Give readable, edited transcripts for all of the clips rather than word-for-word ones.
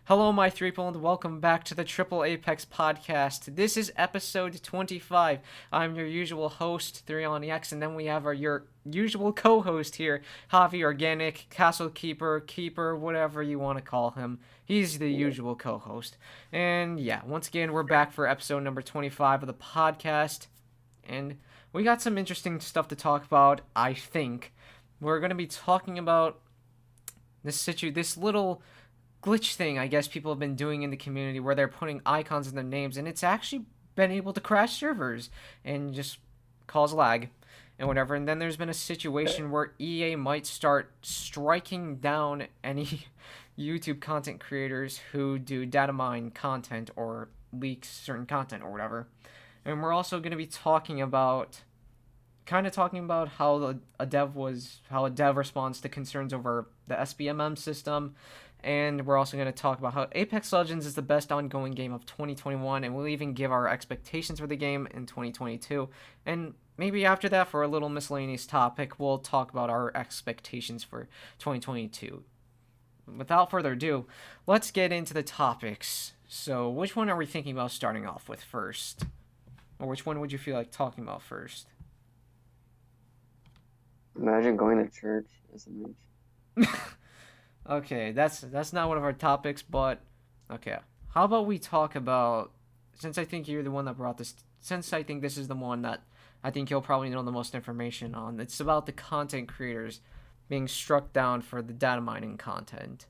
Hello, my people, and welcome back to the Triple A-Pex Podcast. This is episode 25. I'm your usual host, 3onX, and then we have your usual co-host here, Javi Organic, Castle Keeper, whatever you want to call him. He's the usual co-host. And yeah, once again, we're back for episode number 25 of the podcast, and we got some interesting stuff to talk about, I think. We're going to be talking about this little glitch thing I guess people have been doing in the community where they're putting icons in their names, and it's actually been able to crash servers and just cause lag and whatever. And then there's been a situation where EA might start striking down any YouTube content creators who do data mine content or leaks certain content or whatever. And we're also going to be talking about how a dev responds to concerns over the SBMM system, and we're also going to talk about how Apex Legends is the best ongoing game of 2021, and we'll even give our expectations for the game in 2022. And maybe after that, for a little miscellaneous topic, we'll talk about our expectations for 2022. Without further ado, let's get into the topics. So, which one are we thinking about starting off with first? Or which one would you feel like talking about first? Imagine going to church as a mage. Okay, that's not one of our topics, but okay. How about we talk about, since I think you're the one that brought this, since I think this is the one that I think you'll probably know the most information on. It's about the content creators being struck down for the data mining content.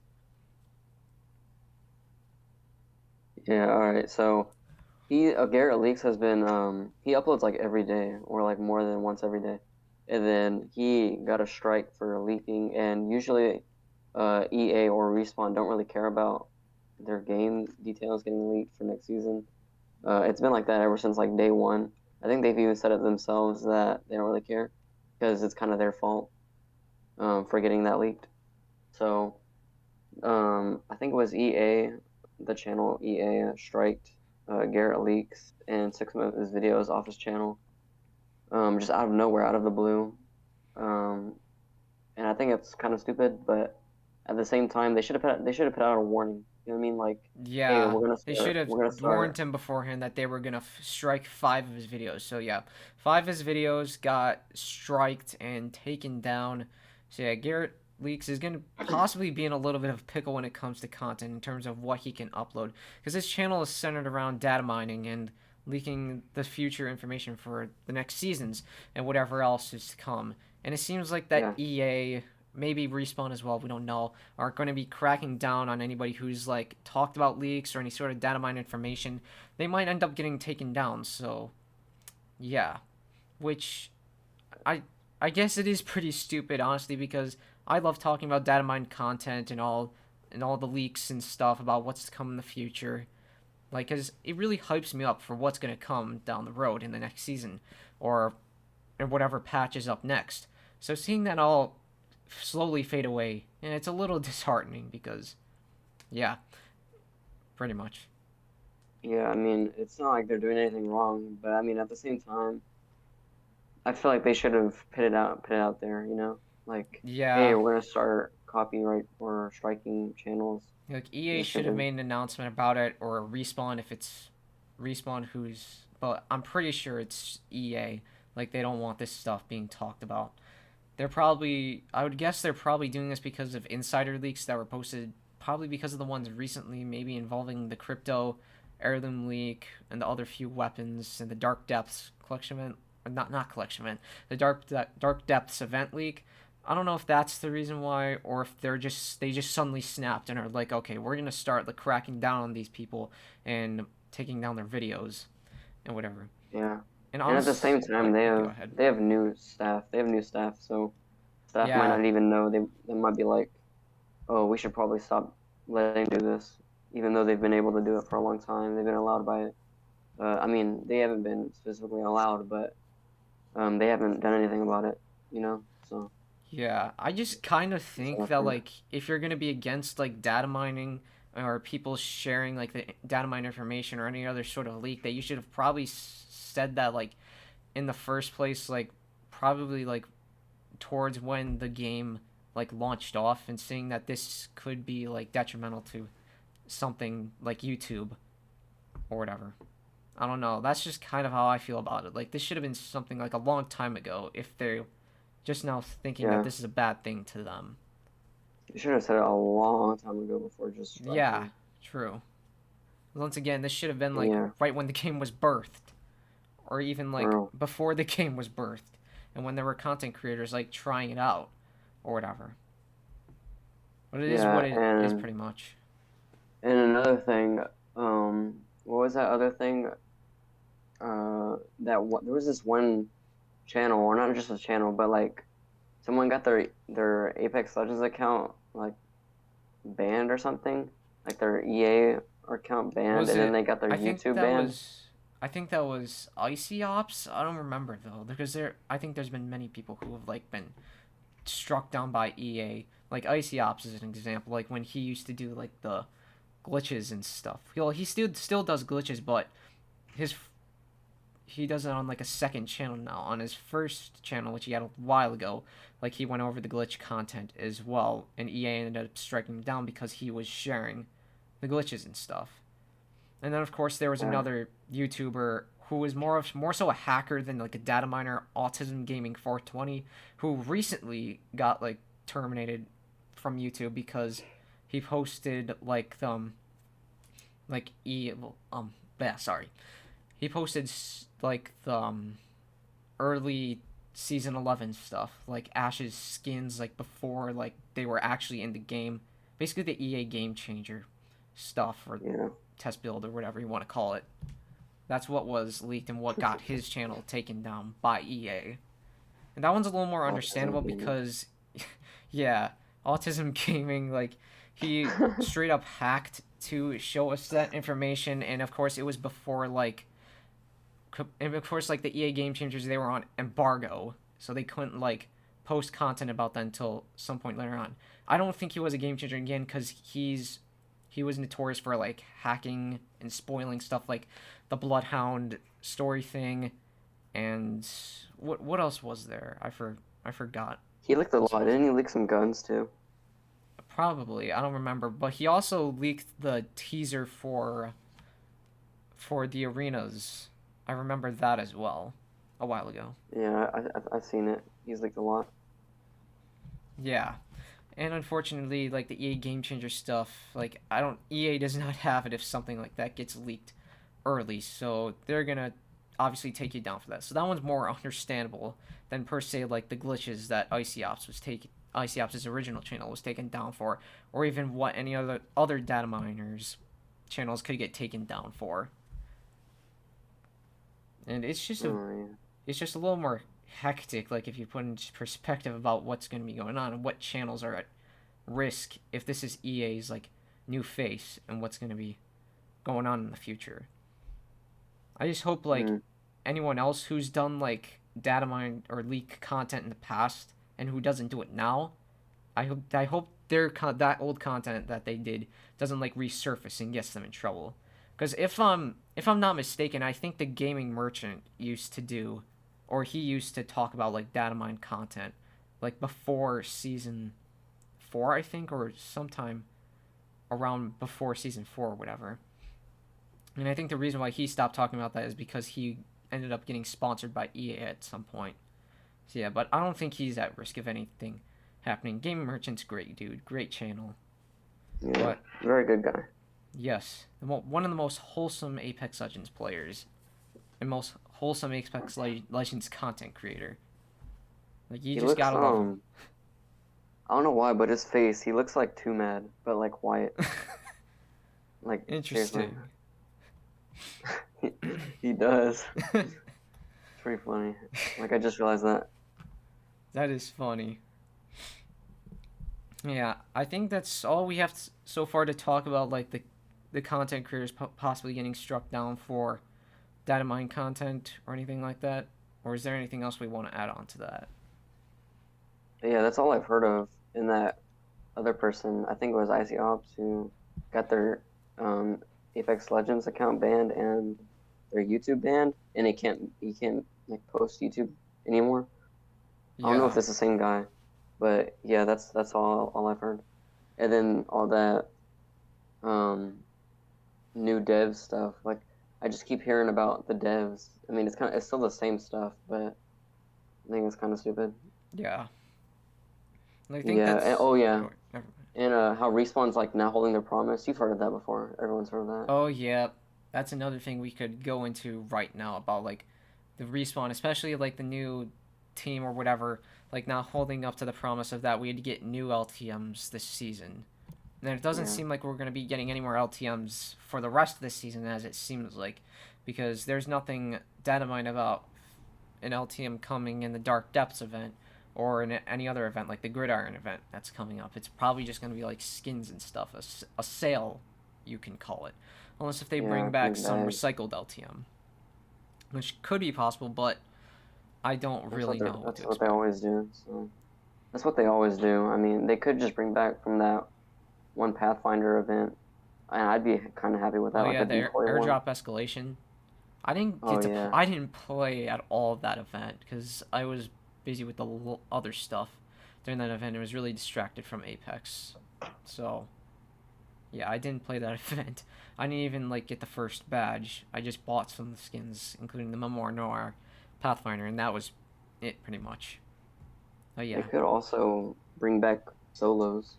Yeah, all right. So Garrett Leaks has been he uploads like every day or like more than once every day, and then he got a strike for leaking. And usually, EA or Respawn don't really care about their game details getting leaked for next season. It's been like that ever since like day one. I think they've even said it themselves that they don't really care because it's kind of their fault for getting that leaked. So I think it was EA, the channel EA, striked Garrett Leaks and took some of his videos off his channel, just out of nowhere, out of the blue. Um, and I think it's kind of stupid, but at the same time, they should have put out a warning. You know what I mean? Like, hey, Yeah, they should have we're gonna warned start. him beforehand that they were gonna strike 5 of his videos. So yeah, 5 of his videos got striked and taken down. So yeah, Garrett Leaks is gonna possibly be in a little bit of a pickle when it comes to content in terms of what he can upload, because his channel is centered around data mining and leaking the future information for the next seasons and whatever else is to come. And it seems like that Yeah, EA, maybe Respawn as well, we don't know, are going to be cracking down on anybody who's like talked about leaks or any sort of data mine information. They might end up getting taken down. So yeah, which I I guess it is pretty stupid, honestly, because I love talking about data mine content and all the leaks and stuff about what's to come in the future. Like, cause it really hypes me up for what's gonna come down the road in the next season, or whatever patch is up next. So seeing that all slowly fade away, and it's a little disheartening because, yeah, pretty much. yeah. I mean, it's not like they're doing anything wrong, but I mean, at the same time, I feel like they should have put it out there. You know, like, hey, Yeah, we're gonna start copyright or striking channels. like EA They should should have have. made an announcement about it, or Respawn if it's Respawn who's, but I'm pretty sure it's EA. Like they don't want this stuff being talked about. I would guess they're probably doing this because of insider leaks that were posted, probably because of the ones recently, maybe involving the crypto heirloom leak and the other few weapons and the dark depths collection event, or not collection event, the dark depths event leak. I don't know if that's the reason why, or if they just suddenly snapped and are like, okay, we're gonna start like cracking down on these people and taking down their videos and whatever. Yeah. And And at the honest, same time, go ahead. they have new staff. They have new staff, so staff might Yeah, not even know. They might be like, oh, we should probably stop letting them do this, even though they've been able to do it for a long time. They've been allowed by it. I mean, they haven't been specifically allowed, but they haven't done anything about it. You know, so yeah, I just kind of it's think not that fair. like if you're gonna be against like data mining or people sharing like the data mine information or any other sort of leak, that you should have probably said that like in the first place, like probably like towards when the game like launched off, and seeing that this could be like detrimental to something like YouTube or whatever. I don't know. That's just kind of how I feel about it. Like this should have been something like a long time ago if they're just now thinking that Yeah, this is a bad thing to them. you should have said it a long time ago before just Yeah, striking. true. Once again, this should have been like Yeah, right when the game was birthed, or even like bro. before the game was birthed, and when there were content creators like trying it out or whatever. But it is what Yeah, it is and pretty much. another thing, what was that other thing? There was this one channel, or not just a channel, but like someone got their Apex Legends account like banned or something, like their EA account banned, Was and then it? they got their I think YouTube that banned. was. I think that was Icy Ops. I don't remember though, because there. I think there's been many people who have like been struck down by EA. Like Icy Ops is an example. Like when he used to do like the glitches and stuff. Well, he still does glitches, but his he does it on like a second channel now. On his first channel, which he had a while ago, like he went over the glitch content as well, and EA ended up striking him down because he was sharing the glitches and stuff. And then of course there was Yeah, another YouTuber who was more so a hacker than like a data miner, Autism Gaming 420, who recently got like terminated from YouTube because he posted like yeah, sorry. He posted like the early season 11 stuff, like Ash's skins like before like they were actually in the game. Basically the EA game changer stuff or yeah, test build or whatever you want to call it. That's what was leaked and what got his channel taken down by EA. And that one's a little more autism understandable gaming. because, yeah, Autism Gaming, like, he straight up hacked to show us that information, and of course, it was before, like, and of course, like, the EA Game Changers, they were on embargo, so they couldn't, like, post content about that until some point later on. I don't think he was a game changer again because he was notorious for like hacking and spoiling stuff like the Bloodhound story thing and what else was there? I forgot. He leaked a Else lot. was Didn't he there? leak some guns too? Probably I don't remember, but he also leaked the teaser for the arenas. I remember that as well, a while ago. Yeah, I've seen it. He's leaked a lot. Yeah, and unfortunately, like the EA Game Changer stuff, like I don't EA does not have it if something like that gets leaked early, so they're gonna obviously take you down for that. So that one's more understandable than per se like the glitches that Icy Ops' original channel was taken down for, or even what any other data miners channels could get taken down for. And Oh yeah. it's just a little more hectic, like if you put in perspective about what's going to be going on and what channels are at risk if this is EA's like new face and what's going to be going on in the future. I just hope like Mm. anyone else who's done like data mine or leak content in the past and who doesn't do it now, I hope that old content that they did doesn't like resurface and gets them in trouble. Because if I'm not mistaken, I think the gaming merchant used to do, or he used to talk about like data mine content, like before season 4, I think, or sometime around before season 4 or whatever. And I think the reason why he stopped talking about that is because he ended up getting sponsored by EA at some point. So yeah, but I don't think he's at risk of anything happening. Game Merchant's great, dude. Great channel. Yeah, But very good guy. yes, one of the most wholesome Apex Legends players and most wholesome Apex Legends content creator. Like you He just looks gotta love him. I don't know why, but his face, he looks like Too Mad, but like quiet. Like seriously, Interesting. he, he does. It's pretty funny. Like I just realized that. That is funny. Yeah, I think that's all we have so far to talk about, like the content creators possibly getting struck down for data mine content or anything like that. Or is there anything else we want to add on to that? But yeah, that's all I've heard of. In that other person, I think it was Icy Ops, who got their um, Apex Legends account banned and their YouTube banned, and he can't like post YouTube anymore. I don't know if Yeah, it's the same guy, but yeah, that's all I've heard. And then all that um new dev stuff. Like I just keep hearing about the devs. I mean, it's still the same stuff, but I think it's kind of stupid. Yeah. And I think Yeah, and that's. oh yeah, Oh, never mind. and how Respawn's like not holding their promise. You've heard of that before. Everyone's heard of that. Oh yeah, that's another thing we could go into right now about like the respawn, especially like the new team or whatever, like not holding up to the promise of that we had to get new LTMs this season. And it doesn't Yeah, seem like we're going to be getting any more LTMs for the rest of this season, as it seems like, because there's nothing datamined about an LTM coming in the Dark Depths event or in any other event like the Gridiron event that's coming up. It's probably just going to be like skins and stuff, a sale, you can call it. Unless if they bring yeah, back big some bags. recycled LTM, which could be possible, but I don't really know what to That's what they expect. always do. So that's what they always do. I mean, they could just bring back from that one Pathfinder event, and I'd be kind of happy with that, Oh like yeah, a the decoy one. airdrop escalation. I didn't Oh get to. yeah, I didn't play at all of that event because I was busy with the other stuff during that event. I was really distracted from Apex, so yeah, I didn't play that event. I didn't even like get the first badge. I just bought some of the skins, including the Memoir Noir Pathfinder, and that was it pretty much. But they yeah, could also bring back solos.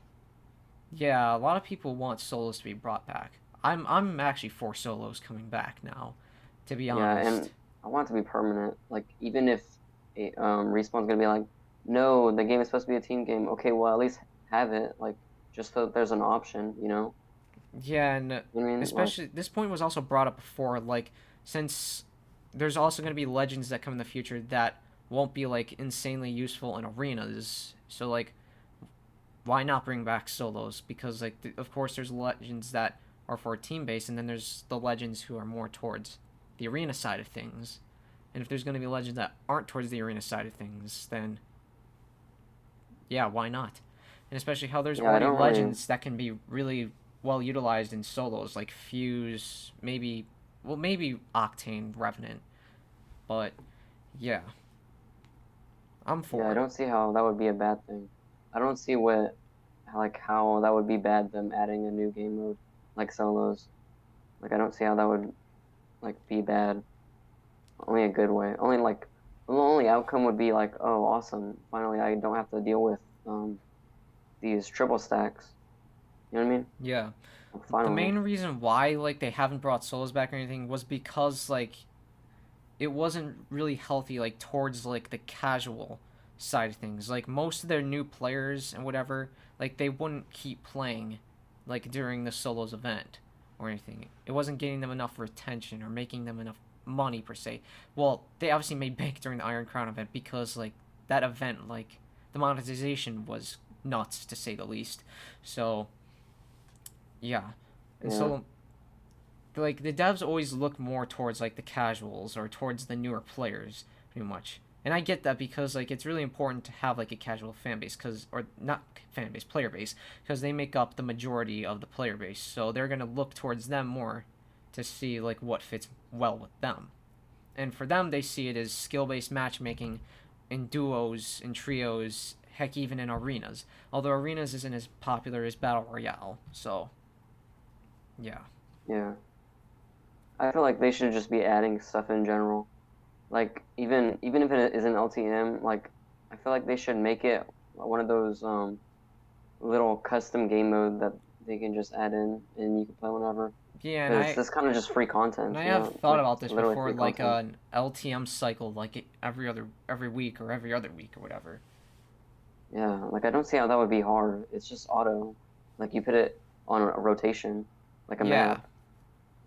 yeah, a lot of people want solos to be brought back. I'm actually for solos coming back now, to be Yeah, honest. and I want it to be permanent. Like even if Respawn's gonna be like, no, the game is supposed to be a team game. Okay, well at least have it, like just so that there's an option, you know? Yeah, and I mean, like especially this point was also brought up before, like since there's also going to be legends that come in the future that won't be like insanely useful in arenas. So like, why not bring back solos? Because like, of course, there's legends that are for team based, and then there's the legends who are more towards the arena side of things. And if there's going to be legends that aren't towards the arena side of things, then yeah, why not? And especially how there's yeah, I already don't really legends that can be really well utilized in solos, like Fuse, maybe, well, maybe Octane, Revenant. But yeah, I'm yeah, for I it. don't see how that would be a bad thing. I don't see what like how that would be bad them adding a new game mode like solos. Like I don't see how that would like be bad. Only a good way. Only like the only outcome would be like, oh, awesome! Finally, I don't have to deal with these triple stacks. You know what I mean? Yeah, Like, the finally, main reason why like they haven't brought solos back or anything was because like it wasn't really healthy like towards like the casual side of things. Like most of their new players and whatever, like they wouldn't keep playing like during the solos event or anything. It wasn't getting them enough retention or making them enough money per se. Well, they obviously made bank during the Iron Crown event because like that event like the monetization was nuts to say the least. So, yeah. And yeah, so like the devs always look more towards like the casuals or towards the newer players pretty much, and I get that because like it's really important to have like a casual fan base because or not fan base player base because they make up the majority of the player base, so they're going to look towards them more to see like what fits well with them. And for them they see it as skill based matchmaking in duos and trios, heck even in arenas, although arenas isn't as popular as battle royale. So yeah. yeah. I feel like they should just be adding stuff in general. Like even if it isn't LTM, like I feel like they should make it one of those little custom game mode that they can just add in and you can play whenever. Yeah, and Because I that's kind of just free And content, I you have know? It's thought like about it's this literally before, free like content. an LTM cycle, like every week or every other week or whatever. Yeah, like I don't see how that would be hard. It's just auto. Like you put it on a rotation, like a Yeah, map.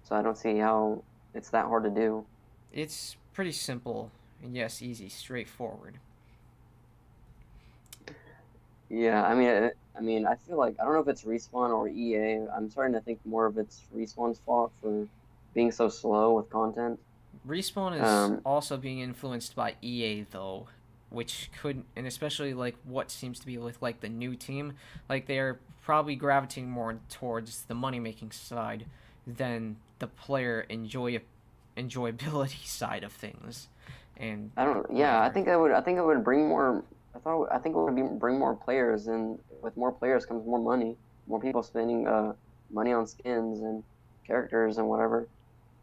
So I don't see how it's that hard to do. it's pretty simple and yes, easy, straightforward. Yeah, I mean, I feel like I don't know if it's Respawn or EA. I'm starting to think more of it's Respawn's fault for being so slow with content. Respawn is Um, also being influenced by EA though, which could, and especially like what seems to be with like the new team, like they're probably gravitating more towards the money making side than the player enjoyability side of things, and I don't. Yeah, I whatever. think I would. I think it would bring more. I think it would bring more players, and with more players comes more money, more people spending. money on skins and characters and whatever,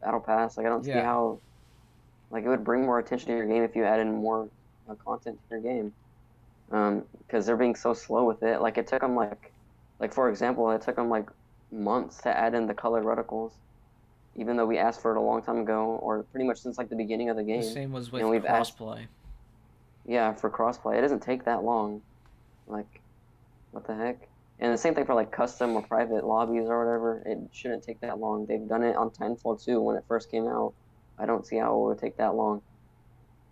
battle pass. Like I don't see Yeah. how like it would bring more attention to your game if you added more content to your game. Because they're being so slow with it. Like it took them like for example, it took them like months to add in the colored reticles, even though we asked for it a long time ago, or pretty much since like the beginning of the The game. same was And with we've asked, crossplay. yeah, for crossplay. It doesn't take that long. Like, what the heck? And the same thing for like custom or private lobbies or whatever. It shouldn't take that long. They've done it on Titanfall 2 when it first came out. I don't see how it would take that long.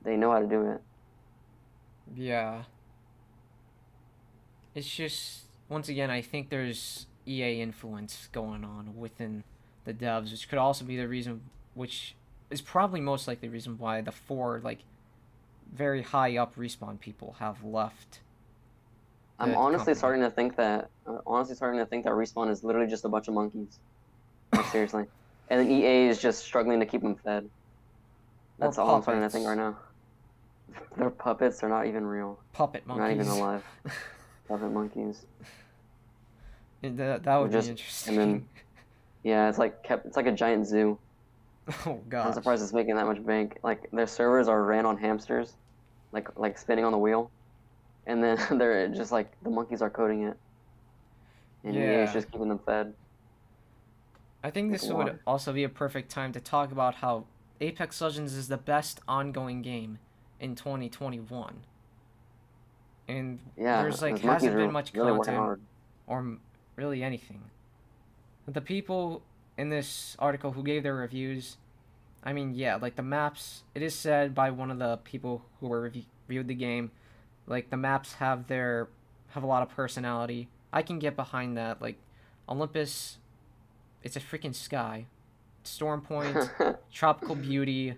They know how to do it. Yeah. It's just once again, I think there's EA influence going on within the devs, which could also be the reason, which is probably most likely the reason why the four like very high up respawn people have left I'm the honestly company. starting to think that Respawn is literally just a bunch of monkeys. Like seriously. And then EA is just struggling to keep them fed. Or That's all I'm starting to think right puppets. now. They're puppets. They're not even real. Puppet They're not even monkeys. alive. Puppet monkeys. That They're would be just and then interesting. yeah, it's like a giant zoo. Oh I'm gosh. surprised it's making that much bank. Like their servers are ran on hamsters, like spinning on the wheel, and then they're just like the monkeys are coding it, and EA is Yeah. just keeping them fed I think with this would water. also be a perfect time to talk about how Apex Legends is the best ongoing game in 2021. And Yeah, there's like those monkeys hasn't been are much really working content hard. or really anything. The people in this article who gave their reviews, I mean, yeah, like the maps, it is said by one of the people who reviewed the game, like the maps have a lot of personality. I can get behind that. Like Olympus, it's a freaking sky. Storm Point, Tropical Beauty,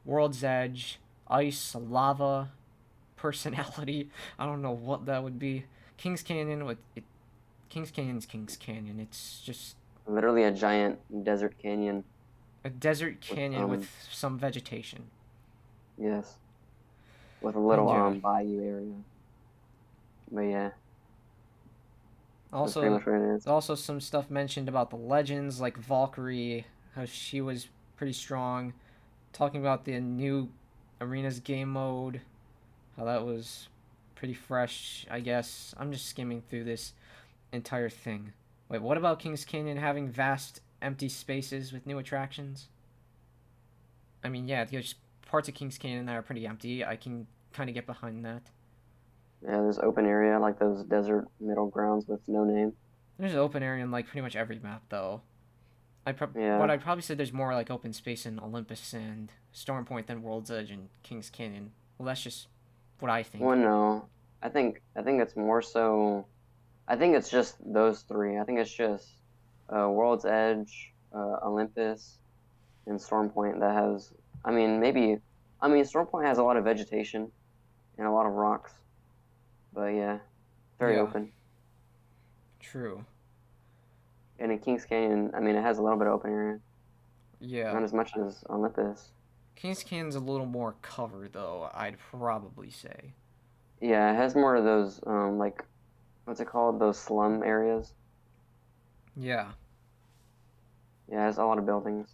World's Edge, Ice, Lava, Personality. I don't know what that would be. Kings Canyon with it. Kings Canyon's Kings Canyon. It's just Literally a giant desert canyon a desert with canyon with some vegetation. yes, with a And little yeah, bayou area. But yeah, that's pretty also much what it is. there's also some stuff mentioned about the legends like Valkyrie, how she was pretty strong. Talking about the new arenas game mode, how that was pretty fresh. I guess I'm just skimming through this entire thing. Wait, what about Kings Canyon having vast empty spaces with new attractions? I mean, yeah, there's parts of Kings Canyon that are pretty empty. I can kind of get behind that. Yeah, there's open area like those desert middle grounds with no name. There's an open area in like pretty much every map, though. But Yeah. I'd probably say there's more like open space in Olympus and Storm Point than World's Edge and Kings Canyon. Well, that's just what I Well, think. no. I think it's more so. I think it's just those three. I think it's just World's Edge, Olympus, and Storm Point that has. I mean, maybe. I mean, Storm Point has a lot of vegetation and a lot of rocks, but yeah, very Yeah, open. true. And in Kings Canyon, I mean, it has a little bit of open area, Yeah. not as much as Olympus. Kings Canyon's a little more covered, though, I'd probably say. Yeah, it has more of those like what's it called? Those slum areas. Yeah. Yeah, it has a lot of buildings,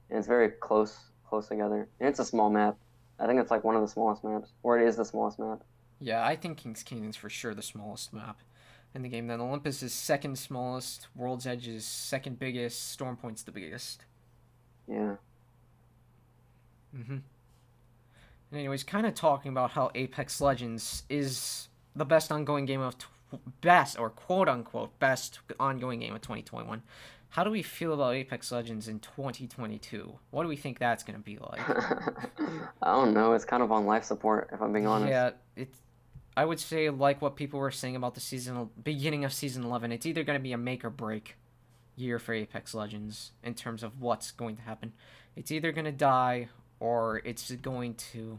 and it's very close together. And it's a small map. I think it's like one of the smallest maps, or it is the smallest map. Yeah, I think Kings Canyon's for sure the smallest map in the game. Then Olympus is second smallest, World's Edge is second biggest, Storm Point's the biggest. Yeah. Mm-hmm. And anyways, kind of talking about how Apex Legends is the best ongoing game of best or quote unquote best ongoing game of 2021. How do we feel about Apex Legends in 2022? What do we think that's gonna be like? I don't know. It's kind of on life support, if I'm being honest. Yeah, it's. I would say like what people were saying about the season beginning of season 11. It's either gonna be a make or break year for Apex Legends in terms of what's going to happen. It's either gonna die or it's going to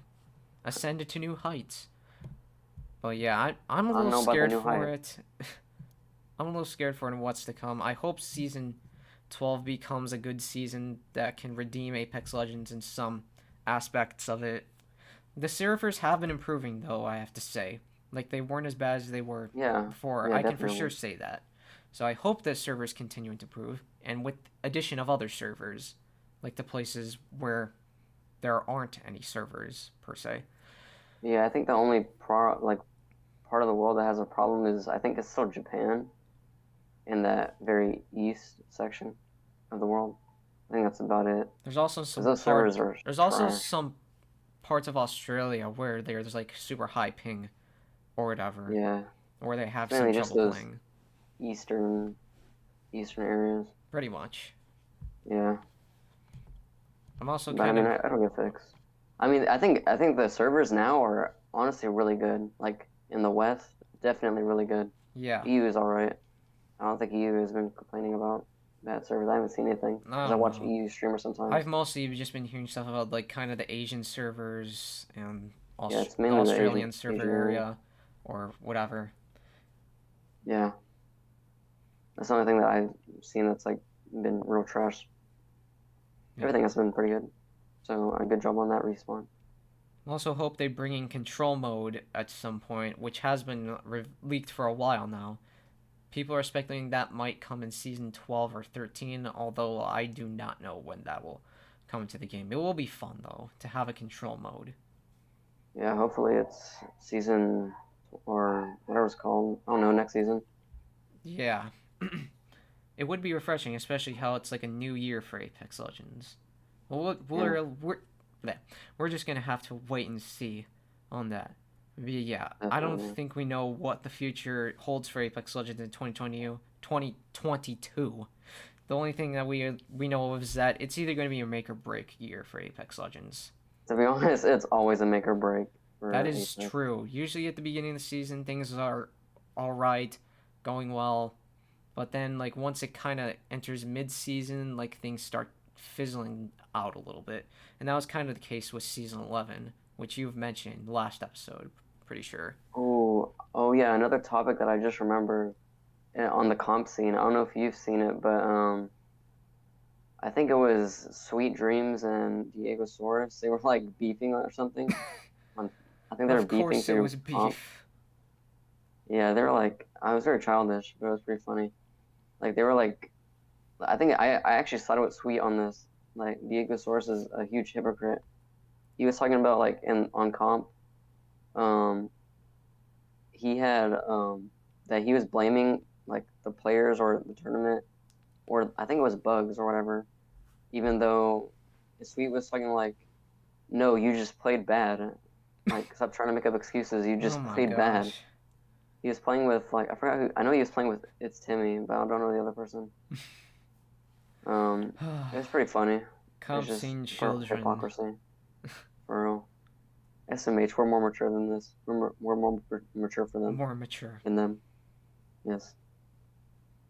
ascend to new heights. But yeah, I'm a I don't little know about the scared new for hype. it. I'm a little scared for what's to come. I hope season 12 becomes a good season that can redeem Apex Legends in some aspects of it. The servers have been improving, though, I have to say. Like, they weren't as bad as they were Yeah. before. Yeah, I can for sure definitely. say that. So I hope that servers continue to improve, and with addition of other servers, like the places where there aren't any servers per se. Yeah, I think the only part of the world that has a problem is I think it's still Japan in that very east section of the world. I think that's about it. There's also Because some those servers part. are There's also trash. some parts of Australia where there's like super high ping or whatever, Yeah, or they it's have some mainly just trouble those playing. eastern areas. Pretty much. Yeah, I'm also but I kind mean, of I don't get fixed. I mean, I think the servers now are honestly really good. Like in the West, definitely really good. yeah. EU is all right. I don't think EU has been complaining about bad servers. I haven't seen anything I because I don't watch know. EU streamers sometimes. I've mostly just been hearing stuff about like kind of the Asian servers and Yeah, it's The mainly the Australian server Asian area. area or whatever. Yeah, that's the only thing that I've seen that's like been real trash. Yeah. Everything has been pretty good. So a good job on that respawn. I also hope they bring in control mode at some point, which has been leaked for a while now. People are speculating that might come in season 12 or 13, although I do not know when that will come into the game. It will be fun though to have a control mode. Yeah, hopefully it's season or whatever it's called. I don't know, next season. Yeah. It would be refreshing, especially how it's like a new year for Apex Legends. Well, Yeah, we're just gonna have to wait and see on that. But yeah, I don't definitely. think we know what the future holds for Apex Legends in 2022. The only thing that we know of is that it's either going to be a make or break year for Apex Legends. To be honest, it's always a make or break That for is Apex. true. Usually at the beginning of the season, things are all right, going well, but then like once it kind of enters mid-season, like things start fizzling out a little bit, and that was kind of the case with season 11, which you've mentioned last episode. Pretty sure. Oh yeah, another topic that I just remembered on the comp scene. I don't know if you've seen it, but I think it was Sweet Dreams and Diego Soros. They were like beefing or something. On, I think they were Of beefing course, it through was comp. beef. Yeah, they were like, I was very childish, but it was pretty funny. Like they were like, I think I actually sided with Sweet on this. Like Diego Soros is a huge hypocrite. He was talking about like in on comp, um, he had that he was blaming like the players or the tournament or I think it was bugs or whatever. Even though Sweet was talking like, no, you just played bad. Like stop trying to make up excuses. You Oh just my played bad. gosh. He was playing with like I forgot who. I know he was playing with it's Timmy, but I don't know the other person. It was pretty funny. It's Comp just scene for children. hypocrisy, for real. SMH, we're more mature than this. We're more mature for them More mature. than them. Yes.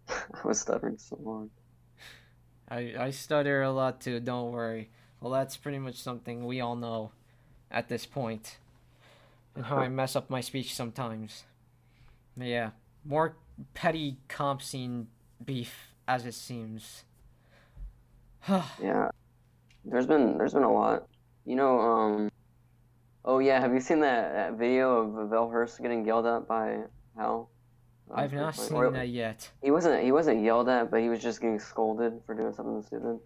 I was stuttering so hard. I stutter a lot too, don't worry. Well, that's pretty much something we all know at this point, and how I mess up my speech sometimes. But yeah, more petty comp scene beef as it seems. Yeah, there's been a lot. You know, oh yeah, have you seen that video of Vel Hurst getting yelled at by Hal? That was I've pretty not funny. seen Or that yet. he wasn't yelled at, but he was just getting scolded for doing something stupid.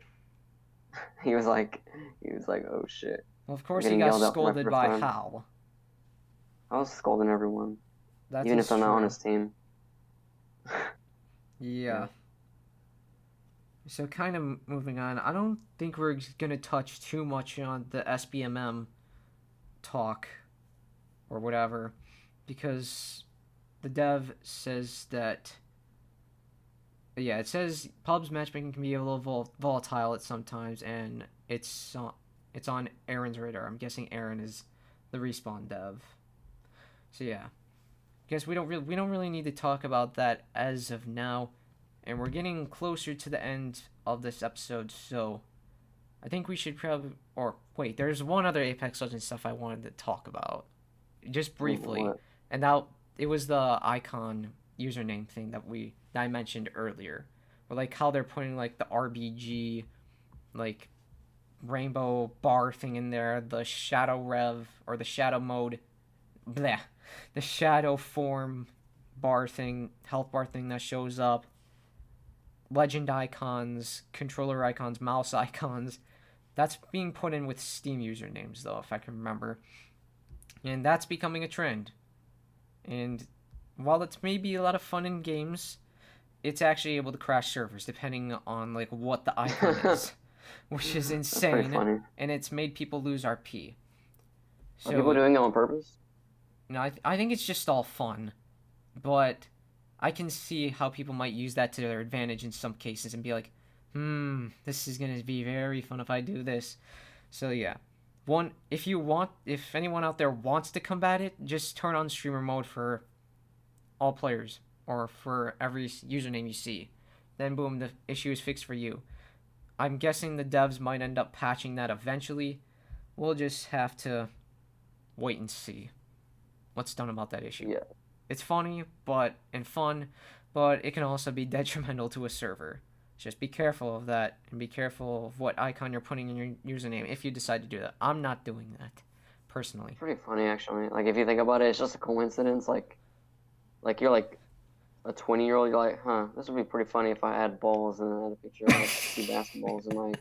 He was like oh shit, Well, of I'm course he getting got yelled at for my scolded first by time. Hal. I was scolding everyone, That even if is I'm not on true. his team. Yeah. Yeah. So kind of moving on, I don't think we're gonna touch too much on the SBMM talk or whatever, because the dev says that yeah, it says pubs matchmaking can be a little volatile at sometimes, and it's on Aaron's radar. I'm guessing Aaron is the respawn dev. So yeah, guess we don't really need to talk about that as of now, and we're getting closer to the end of this episode, so I think we should probably or wait. There's one other Apex Legends stuff I wanted to talk about, just briefly, What? and that it was the icon username thing that I mentioned earlier, or like how they're putting like the RBG like rainbow bar thing in there, the shadow rev or the shadow mode, bleh, the shadow form bar thing, health bar thing that shows up. legend icons, controller icons, mouse icons. That's being put in with Steam usernames, though, if I can remember. And that's becoming a trend. And while it's maybe a lot of fun in games, it's actually able to crash servers depending on like what the icon is, which is insane. That's pretty funny. And it's made people lose RP. Are people doing it on purpose? No, I think it's just all fun, but I can see how people might use that to their advantage in some cases and be like, this is gonna be very fun if I do this. So yeah, if anyone out there wants to combat it, just turn on streamer mode for all players or for every username you see. Then boom, the issue is fixed for you. I'm guessing the devs might end up patching that eventually. We'll just have to wait and see what's done about that issue. Yeah. It's funny and fun, but it can also be detrimental to a server. Just be careful of that, and be careful of what icon you're putting in your username if you decide to do that. I'm not doing that, personally. Pretty funny, actually. Like, if you think about it, it's just a coincidence. Like you're like a 20-year-old, you're like, this would be pretty funny if I had balls and I had a picture of like 2 basketballs in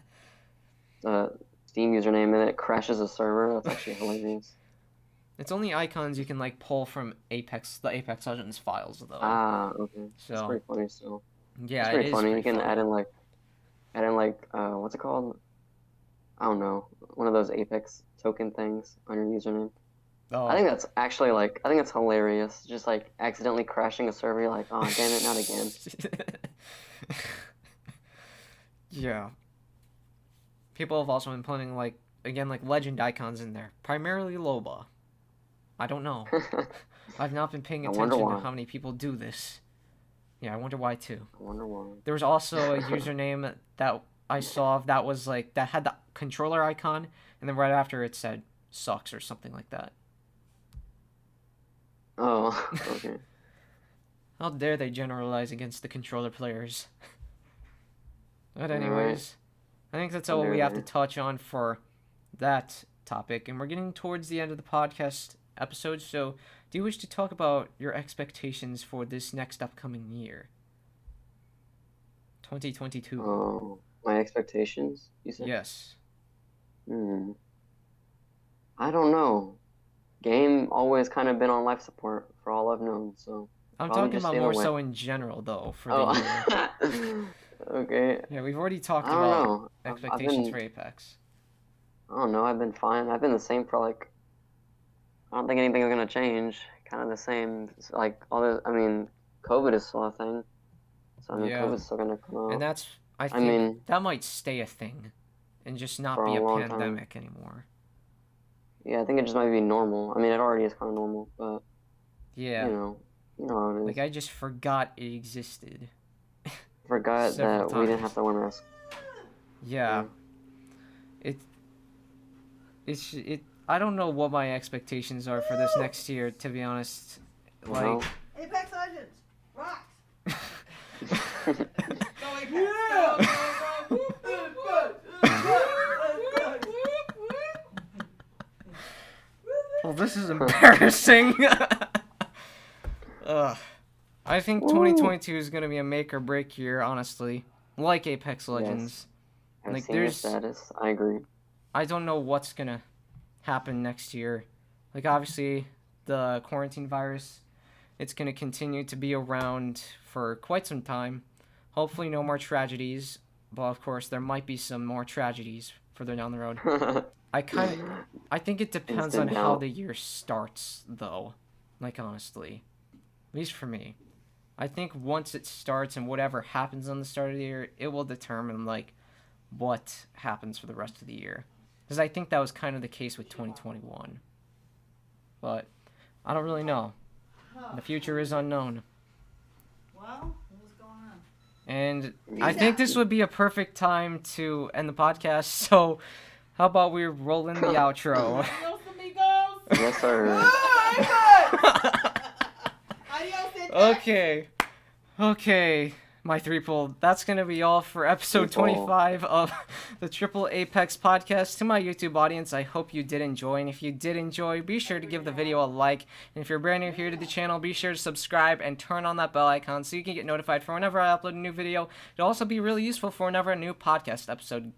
my Steam username, and it crashes a server. That's actually hilarious. It's only icons you can like pull from the Apex Legends files, though. Okay. So it's pretty funny still. yeah, it's pretty it is funny. pretty You can funny. add in like what's it called? I don't know. One of those Apex token things on your username. Oh. I think that's actually I think it's hilarious. Just like accidentally crashing a server, you're like, oh damn it, not again. Yeah. People have also been putting like legend icons in there, primarily Loba. I don't know. I've not been paying attention to how many people do this. Yeah, I wonder why too. I wonder why. There was also a username that I saw that was like that had the controller icon, and then right after it said "sucks" or something like that. Oh, okay. How dare they generalize against the controller players? But anyways, Alright. I think that's all we have to touch on for that topic, and we're getting towards the end of the podcast episode, so do you wish to talk about your expectations for this next upcoming year? 2022. Oh, my expectations, you said? Yes. I don't know. Game always kind of been on life support for all I've known, so I'm probably talking just about stay more away. so in general, though, for the year. Okay. Yeah, we've already talked I don't about know. expectations for Apex. I don't know. I've been fine. I've been the same for like. I don't think anything's gonna change. Kind of the same. Like all the. I mean, COVID is still a thing. So I mean, Yeah. COVID's still gonna come out. And that's, I think, that might stay a thing, and just not for be a a long pandemic anymore. Yeah, I think it just might be normal. I mean, it already is kind of normal, but Yeah. you know how it is. Like I just forgot it existed. Forgot several that we didn't times. have to wear masks. Yeah. I don't know what my expectations are for this next year, to be honest. Well. Like, Apex Legends rocks. Yeah. Go Apex. Go, go, go. well, this is embarrassing. Ugh. I think 2022 is gonna be a make or break year, honestly. Like Apex Legends. I've Like, seen your there's- status. I agree. I don't know what's gonna happen next year. Like, obviously, the quarantine virus, it's gonna continue to be around for quite some time. Hopefully, no more tragedies. But of course, there might be some more tragedies further down the road. I think it depends on Instant how doubt. the year starts, though. Like, honestly, at least for me, I think once it starts and whatever happens on the start of the year, it will determine like what happens for the rest of the year. Because I think that was kind of the case with 2021. But I don't really know. The future is unknown. Well, what's going on? And I think this would be a perfect time to end the podcast. So how about we roll in the outro? Adios, amigos. Yes, sir. Bye, Apex. Adios, Apex. Okay. my three-pull. That's going to be all for episode Three-pull. 25 of the Triple A-Pex Podcast. To my YouTube audience, I hope you did enjoy. And if you did enjoy, be sure to give the video a like. And if you're brand new here to the channel, be sure to subscribe and turn on that bell icon so you can get notified for whenever I upload a new video. It'll also be really useful for whenever a new podcast episode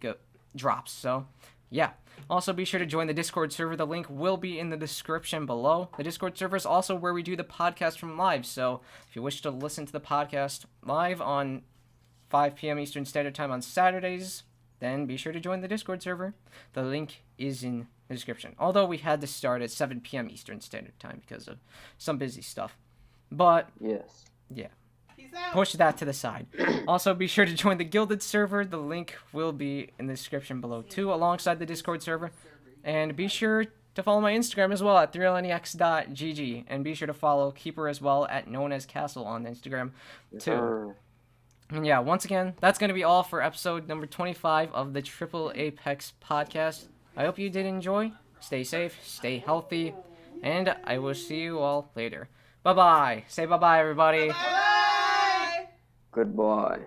drops. So, yeah. Also, be sure to join the Discord server. The link will be in the description below. The Discord server is also where we do the podcast from live. So, if you wish to listen to the podcast live on 5 p.m. Eastern Standard Time on Saturdays, then be sure to join the Discord server. The link is in the description. Although we had to start at 7 p.m. Eastern Standard Time because of some busy stuff. But, Yes. yeah. Peace out. Push that to the side. Also, be sure to join the Gilded server. The link will be in the description below too, alongside the Discord server. And be sure to follow my Instagram as well at 3lnex.gg. And be sure to follow Keeper as well at known as Castle on Instagram Yes, too. sir. And yeah, once again, that's going to be all for episode number 25 of the Triple A-Pex Podcast. I hope you did enjoy. Stay safe, stay healthy, and I will see you all later. Bye-bye. Say bye-bye, everybody. Bye. Goodbye.